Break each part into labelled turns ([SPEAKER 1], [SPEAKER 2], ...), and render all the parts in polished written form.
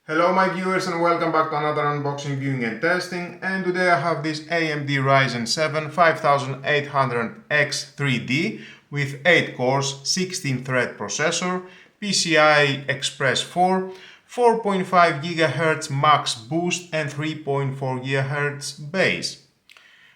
[SPEAKER 1] Hello my viewers and welcome back to another unboxing, viewing and testing, and today I have this AMD Ryzen 7 5800X 3D with 8 cores, 16 thread processor, PCI Express 4, 4.5 GHz max boost and 3.4 GHz base.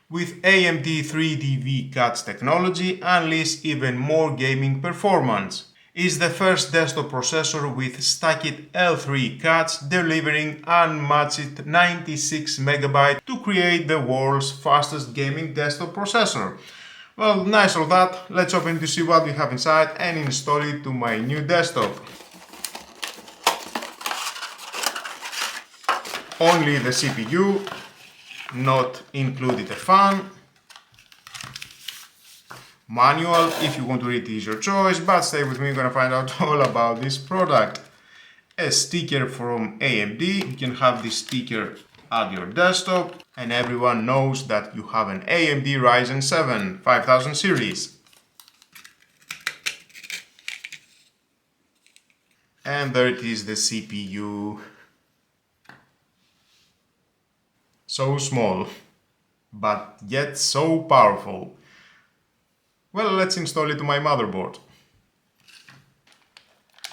[SPEAKER 1] With AMD 3D V-Cuts technology, unleash even more gaming performance. Is the first desktop processor with stacked L3 cuts delivering unmatched 96 MB to create the world's fastest gaming desktop processor. Well, nice all that. Let's open to see what we have inside and install it to my new desktop. Only the CPU, not included a fan. Manual, if you want to read it is your choice, but stay with me, you're gonna find out all about this product. A sticker from AMD, you can have this sticker at your desktop, and everyone knows that you have an AMD Ryzen 7 5000 series. And there it is, the CPU. So small, but yet so powerful. Well, let's install it to my motherboard.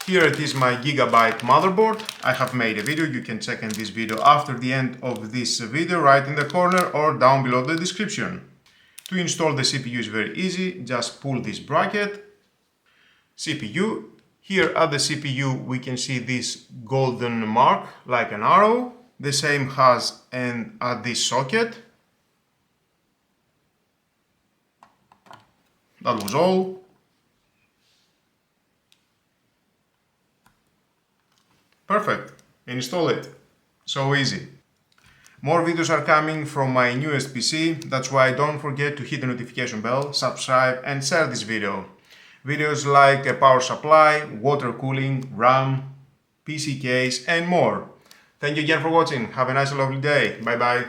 [SPEAKER 1] Here it is, my Gigabyte motherboard. I have made a video, you can check in this video after the end of this video, right in the corner or down below the description. To install the CPU is very easy, just pull this bracket, CPU. Here at the CPU we can see this golden mark, like an arrow. The same has at this socket. That was all. Perfect. Install it. So easy. More videos are coming from my newest PC, that's why don't forget to hit the notification bell, subscribe and share this video. Videos like a power supply, water cooling, RAM, PC case and more. Thank you again for watching. Have a nice and lovely day. Bye bye.